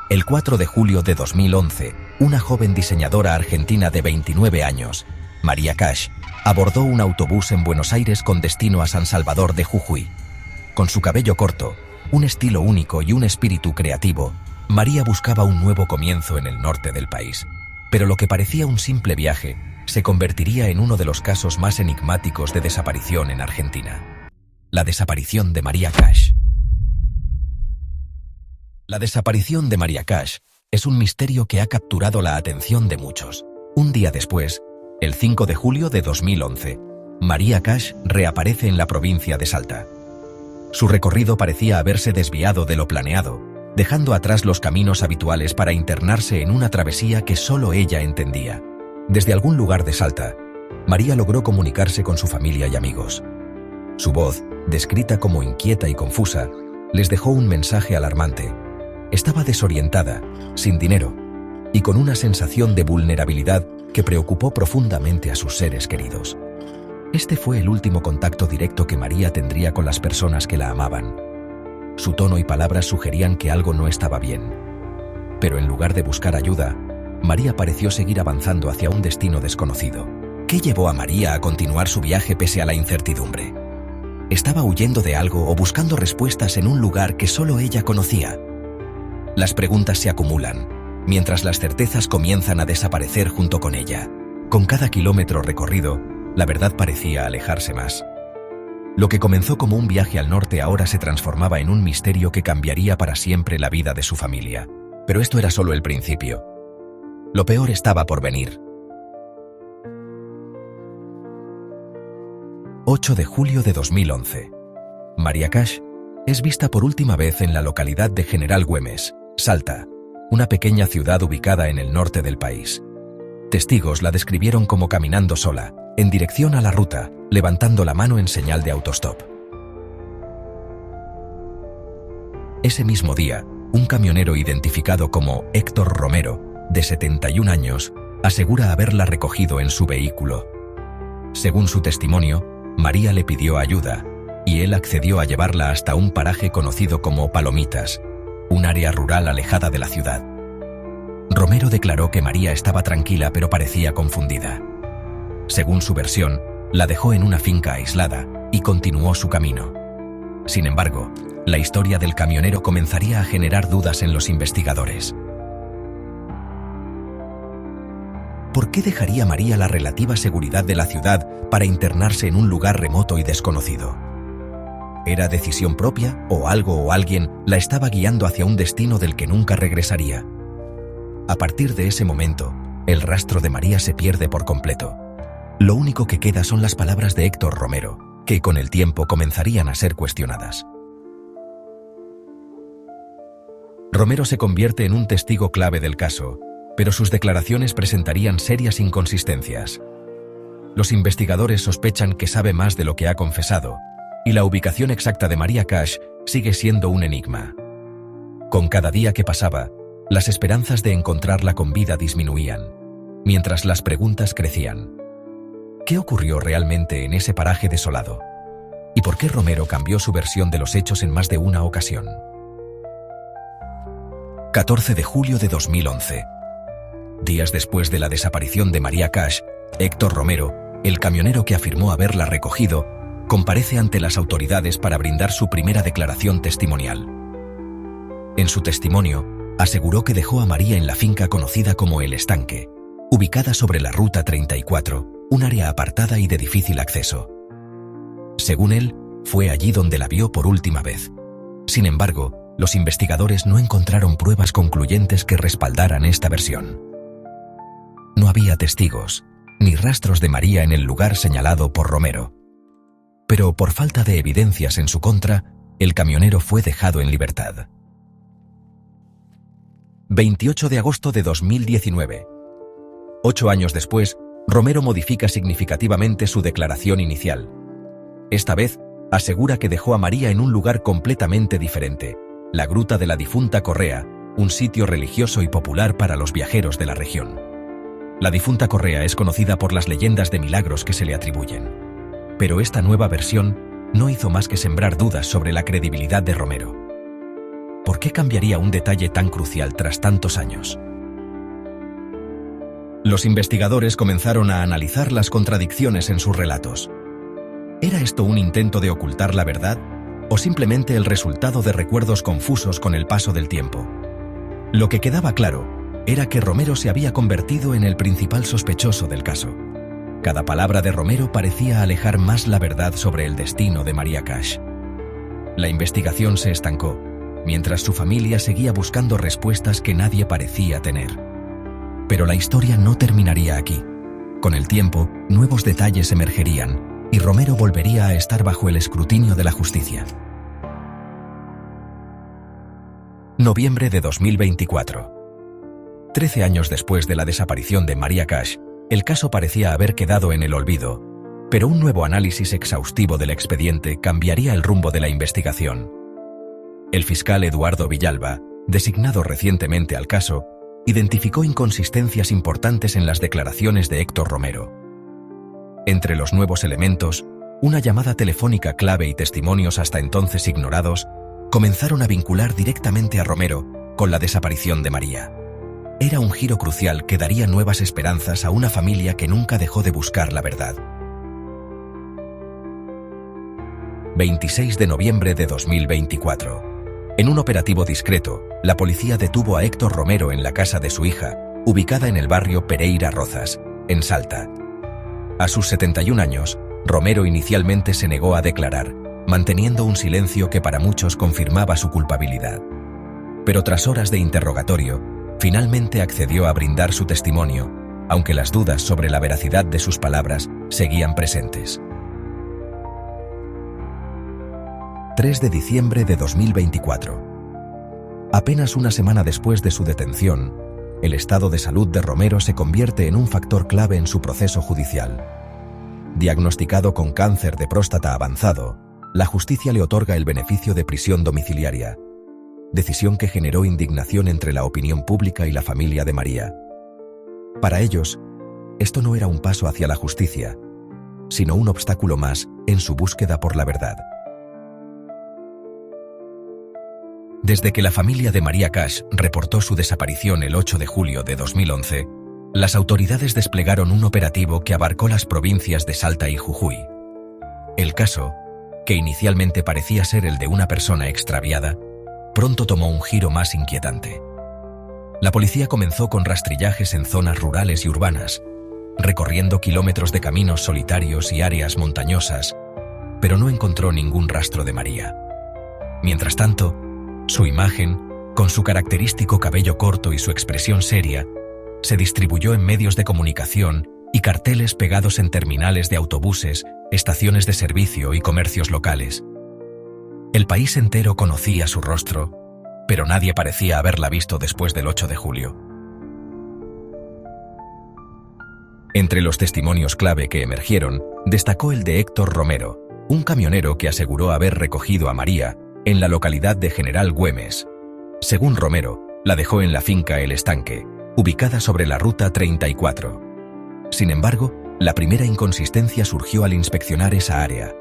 El 4 de julio de 2011, una joven diseñadora argentina de 29 años, María Cash, abordó un autobús en Buenos Aires con destino a San Salvador de Jujuy. Con su cabello corto, un estilo único y un espíritu creativo, María buscaba un nuevo comienzo en el norte del país. Pero lo que parecía un simple viaje se convertiría en uno de los casos más enigmáticos de desaparición en Argentina. La desaparición de María Cash. La desaparición de María Cash es un misterio que ha capturado la atención de muchos. Un día después, el 5 de julio de 2011, María Cash reaparece en la provincia de Salta. Su recorrido parecía haberse desviado de lo planeado, dejando atrás los caminos habituales para internarse en una travesía que solo ella entendía. Desde algún lugar de Salta, María logró comunicarse con su familia y amigos. Su voz, descrita como inquieta y confusa, les dejó un mensaje alarmante. Estaba desorientada, sin dinero, y con una sensación de vulnerabilidad que preocupó profundamente a sus seres queridos. Este fue el último contacto directo que María tendría con las personas que la amaban. Su tono y palabras sugerían que algo no estaba bien. Pero en lugar de buscar ayuda, María pareció seguir avanzando hacia un destino desconocido. ¿Qué llevó a María a continuar su viaje pese a la incertidumbre? ¿Estaba huyendo de algo o buscando respuestas en un lugar que solo ella conocía? Las preguntas se acumulan, mientras las certezas comienzan a desaparecer junto con ella. Con cada kilómetro recorrido, la verdad parecía alejarse más. Lo que comenzó como un viaje al norte ahora se transformaba en un misterio que cambiaría para siempre la vida de su familia. Pero esto era solo el principio. Lo peor estaba por venir. 8 de julio de 2011. María Cash es vista por última vez en la localidad de General Güemes, Salta, una pequeña ciudad ubicada en el norte del país. Testigos la describieron como caminando sola, en dirección a la ruta, levantando la mano en señal de autostop. Ese mismo día, un camionero identificado como Héctor Romero, de 71 años, asegura haberla recogido en su vehículo. Según su testimonio, María le pidió ayuda, y él accedió a llevarla hasta un paraje conocido como Palomitas, un área rural alejada de la ciudad. Romero declaró que María estaba tranquila pero parecía confundida. Según su versión, la dejó en una finca aislada y continuó su camino. Sin embargo, la historia del camionero comenzaría a generar dudas en los investigadores. ¿Por qué dejaría María la relativa seguridad de la ciudad para internarse en un lugar remoto y desconocido? ¿Era decisión propia o algo o alguien la estaba guiando hacia un destino del que nunca regresaría? A partir de ese momento, el rastro de María se pierde por completo. Lo único que queda son las palabras de Héctor Romero, que con el tiempo comenzarían a ser cuestionadas. Romero se convierte en un testigo clave del caso, pero sus declaraciones presentarían serias inconsistencias. Los investigadores sospechan que sabe más de lo que ha confesado, y la ubicación exacta de María Cash sigue siendo un enigma. Con cada día que pasaba, las esperanzas de encontrarla con vida disminuían, mientras las preguntas crecían. ¿Qué ocurrió realmente en ese paraje desolado? ¿Y por qué Romero cambió su versión de los hechos en más de una ocasión? 14 de julio de 2011. Días después de la desaparición de María Cash, Héctor Romero, el camionero que afirmó haberla recogido, comparece ante las autoridades para brindar su primera declaración testimonial. En su testimonio, aseguró que dejó a María en la finca conocida como El Estanque, ubicada sobre la Ruta 34, un área apartada y de difícil acceso. Según él, fue allí donde la vio por última vez. Sin embargo, los investigadores no encontraron pruebas concluyentes que respaldaran esta versión. No había testigos, ni rastros de María en el lugar señalado por Romero. Pero por falta de evidencias en su contra, el camionero fue dejado en libertad. 28 de agosto de 2019. 8 años después, Romero modifica significativamente su declaración inicial. Esta vez, asegura que dejó a María en un lugar completamente diferente, la Gruta de la Difunta Correa, un sitio religioso y popular para los viajeros de la región. La difunta Correa es conocida por las leyendas de milagros que se le atribuyen. Pero esta nueva versión no hizo más que sembrar dudas sobre la credibilidad de Romero. ¿Por qué qué cambiaría un detalle tan crucial tras tantos años? Los investigadores comenzaron a analizar las contradicciones en sus relatos. ¿Era esto un intento de ocultar la verdad o simplemente el resultado de recuerdos confusos con el paso del tiempo? Lo que quedaba claro era que Romero se había convertido en el principal sospechoso del caso. Cada palabra de Romero parecía alejar más la verdad sobre el destino de María Cash. La investigación se estancó, mientras su familia seguía buscando respuestas que nadie parecía tener. Pero la historia no terminaría aquí. Con el tiempo, nuevos detalles emergerían, y Romero volvería a estar bajo el escrutinio de la justicia. Noviembre de 2024. 13 años después de la desaparición de María Cash, el caso parecía haber quedado en el olvido, pero un nuevo análisis exhaustivo del expediente cambiaría el rumbo de la investigación. El fiscal Eduardo Villalba, designado recientemente al caso, identificó inconsistencias importantes en las declaraciones de Héctor Romero. Entre los nuevos elementos, una llamada telefónica clave y testimonios hasta entonces ignorados comenzaron a vincular directamente a Romero con la desaparición de María. Era un giro crucial que daría nuevas esperanzas a una familia que nunca dejó de buscar la verdad. 26 de noviembre de 2024. En un operativo discreto, la policía detuvo a Héctor Romero en la casa de su hija, ubicada en el barrio Pereira Rozas, en Salta. A sus 71 años, Romero inicialmente se negó a declarar, manteniendo un silencio que para muchos confirmaba su culpabilidad. Pero tras horas de interrogatorio, finalmente accedió a brindar su testimonio, aunque las dudas sobre la veracidad de sus palabras seguían presentes. 3 de diciembre de 2024. Apenas una semana después de su detención, el estado de salud de Romero se convierte en un factor clave en su proceso judicial. Diagnosticado con cáncer de próstata avanzado, la justicia le otorga el beneficio de prisión domiciliaria, decisión que generó indignación entre la opinión pública y la familia de María. Para ellos, esto no era un paso hacia la justicia, sino un obstáculo más en su búsqueda por la verdad. Desde que la familia de María Cash reportó su desaparición el 8 de julio de 2011, las autoridades desplegaron un operativo que abarcó las provincias de Salta y Jujuy. El caso, que inicialmente parecía ser el de una persona extraviada, pronto tomó un giro más inquietante. La policía comenzó con rastrillajes en zonas rurales y urbanas, recorriendo kilómetros de caminos solitarios y áreas montañosas, pero no encontró ningún rastro de María. Mientras tanto, su imagen, con su característico cabello corto y su expresión seria, se distribuyó en medios de comunicación y carteles pegados en terminales de autobuses, estaciones de servicio y comercios locales. El país entero conocía su rostro, pero nadie parecía haberla visto después del 8 de julio. Entre los testimonios clave que emergieron, destacó el de Héctor Romero, un camionero que aseguró haber recogido a María en la localidad de General Güemes. Según Romero, la dejó en la finca El Estanque, ubicada sobre la Ruta 34. Sin embargo, la primera inconsistencia surgió al inspeccionar esa área.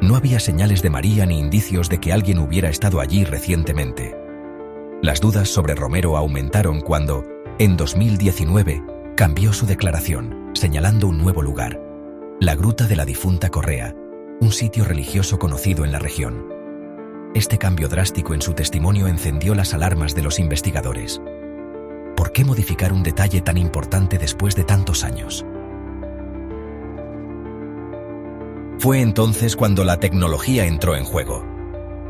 No había señales de María ni indicios de que alguien hubiera estado allí recientemente. Las dudas sobre Romero aumentaron cuando, en 2019, cambió su declaración, señalando un nuevo lugar: la Gruta de la Difunta Correa, un sitio religioso conocido en la región. Este cambio drástico en su testimonio encendió las alarmas de los investigadores. ¿Por qué modificar un detalle tan importante después de tantos años? Fue entonces cuando la tecnología entró en juego.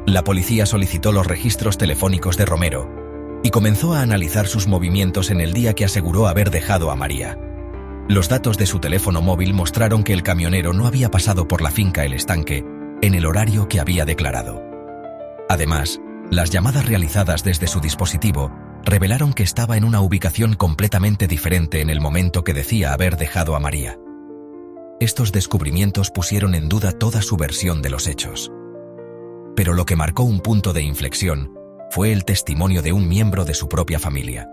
La policía solicitó los registros telefónicos de Romero y comenzó a analizar sus movimientos en el día que aseguró haber dejado a María. Los datos de su teléfono móvil mostraron que el camionero no había pasado por la finca El Estanque en el horario que había declarado. Además, las llamadas realizadas desde su dispositivo revelaron que estaba en una ubicación completamente diferente en el momento que decía haber dejado a María. Estos descubrimientos pusieron en duda toda su versión de los hechos. Pero lo que marcó un punto de inflexión fue el testimonio de un miembro de su propia familia.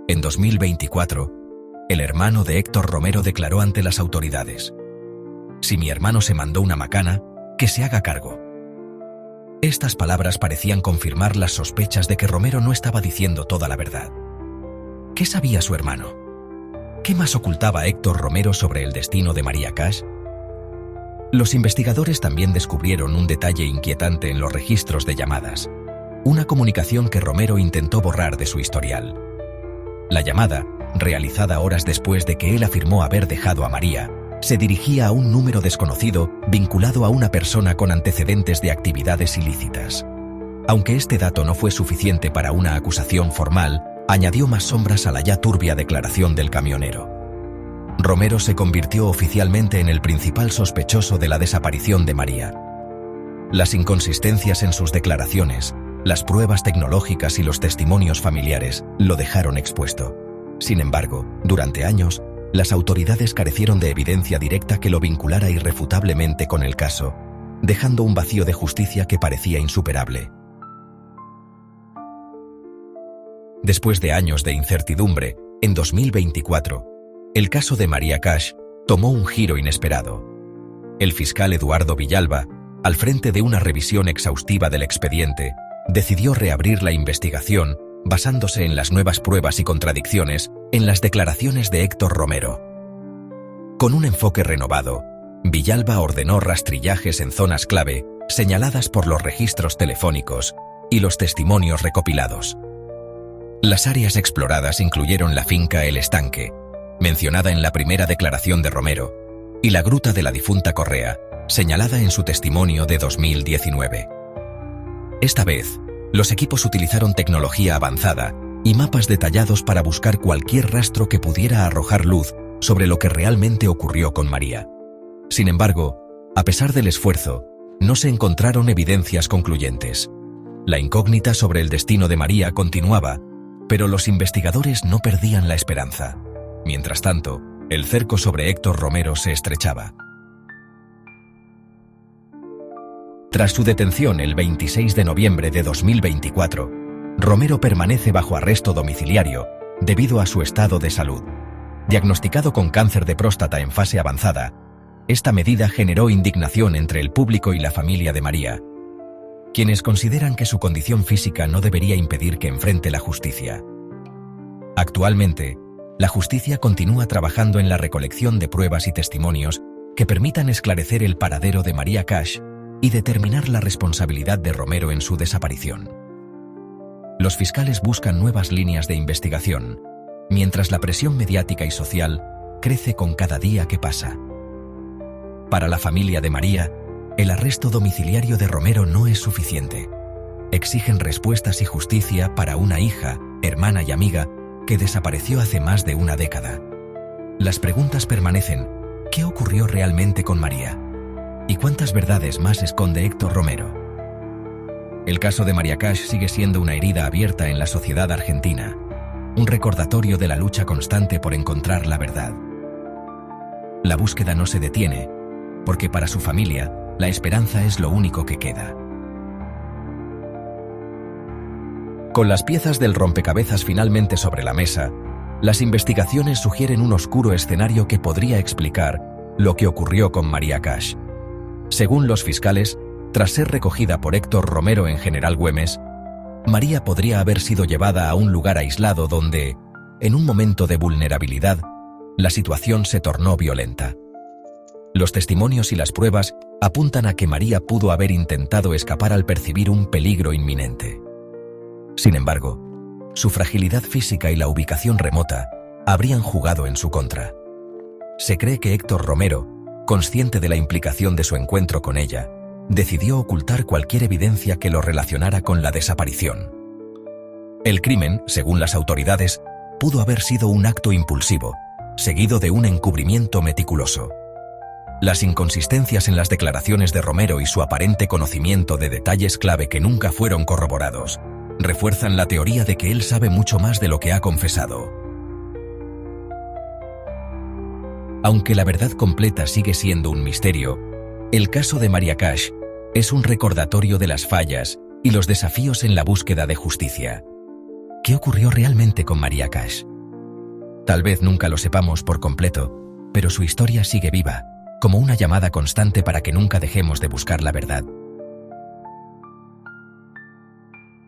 En 2024, el hermano de Héctor Romero declaró ante las autoridades: «Si mi hermano se mandó una macana, que se haga cargo». Estas palabras parecían confirmar las sospechas de que Romero no estaba diciendo toda la verdad. ¿Qué sabía su hermano? ¿Qué más ocultaba Héctor Romero sobre el destino de María Cash? Los investigadores también descubrieron un detalle inquietante en los registros de llamadas, una comunicación que Romero intentó borrar de su historial. La llamada, realizada horas después de que él afirmó haber dejado a María, se dirigía a un número desconocido vinculado a una persona con antecedentes de actividades ilícitas. Aunque este dato no fue suficiente para una acusación formal, añadió más sombras a la ya turbia declaración del camionero. Romero se convirtió oficialmente en el principal sospechoso de la desaparición de María. Las inconsistencias en sus declaraciones, las pruebas tecnológicas y los testimonios familiares lo dejaron expuesto. Sin embargo, durante años, las autoridades carecieron de evidencia directa que lo vinculara irrefutablemente con el caso, dejando un vacío de justicia que parecía insuperable. Después de años de incertidumbre, en 2024, el caso de María Cash tomó un giro inesperado. El fiscal Eduardo Villalba, al frente de una revisión exhaustiva del expediente, decidió reabrir la investigación basándose en las nuevas pruebas y contradicciones en las declaraciones de Héctor Romero. Con un enfoque renovado, Villalba ordenó rastrillajes en zonas clave señaladas por los registros telefónicos y los testimonios recopilados. Las áreas exploradas incluyeron la finca El Estanque, mencionada en la primera declaración de Romero, y la gruta de la difunta Correa, señalada en su testimonio de 2019. Esta vez, los equipos utilizaron tecnología avanzada y mapas detallados para buscar cualquier rastro que pudiera arrojar luz sobre lo que realmente ocurrió con María. Sin embargo, a pesar del esfuerzo, no se encontraron evidencias concluyentes. La incógnita sobre el destino de María continuaba, pero los investigadores no perdían la esperanza. Mientras tanto, el cerco sobre Héctor Romero se estrechaba. Tras su detención el 26 de noviembre de 2024, Romero permanece bajo arresto domiciliario debido a su estado de salud. Diagnosticado con cáncer de próstata en fase avanzada, esta medida generó indignación entre el público y la familia de María, quienes consideran que su condición física no debería impedir que enfrente la justicia. Actualmente, la justicia continúa trabajando en la recolección de pruebas y testimonios que permitan esclarecer el paradero de María Cash y determinar la responsabilidad de Romero en su desaparición. Los fiscales buscan nuevas líneas de investigación, mientras la presión mediática y social crece con cada día que pasa. Para la familia de María, el arresto domiciliario de Romero no es suficiente. Exigen respuestas y justicia para una hija, hermana y amiga que desapareció hace más de una década. Las preguntas permanecen: ¿qué ocurrió realmente con María? ¿Y cuántas verdades más esconde Héctor Romero? El caso de María Cash sigue siendo una herida abierta en la sociedad argentina, un recordatorio de la lucha constante por encontrar la verdad. La búsqueda no se detiene, porque para su familia, la esperanza es lo único que queda. Con las piezas del rompecabezas finalmente sobre la mesa, las investigaciones sugieren un oscuro escenario que podría explicar lo que ocurrió con María Cash. Según los fiscales, tras ser recogida por Héctor Romero en General Güemes, María podría haber sido llevada a un lugar aislado donde, en un momento de vulnerabilidad, la situación se tornó violenta. Los testimonios y las pruebas apuntan a que María pudo haber intentado escapar al percibir un peligro inminente. Sin embargo, su fragilidad física y la ubicación remota habrían jugado en su contra. Se cree que Héctor Romero, consciente de la implicación de su encuentro con ella, decidió ocultar cualquier evidencia que lo relacionara con la desaparición. El crimen, según las autoridades, pudo haber sido un acto impulsivo, seguido de un encubrimiento meticuloso. Las inconsistencias en las declaraciones de Romero y su aparente conocimiento de detalles clave que nunca fueron corroborados refuerzan la teoría de que él sabe mucho más de lo que ha confesado. Aunque la verdad completa sigue siendo un misterio, el caso de María Cash es un recordatorio de las fallas y los desafíos en la búsqueda de justicia. ¿Qué ocurrió realmente con María Cash? Tal vez nunca lo sepamos por completo, pero su historia sigue viva, como una llamada constante para que nunca dejemos de buscar la verdad.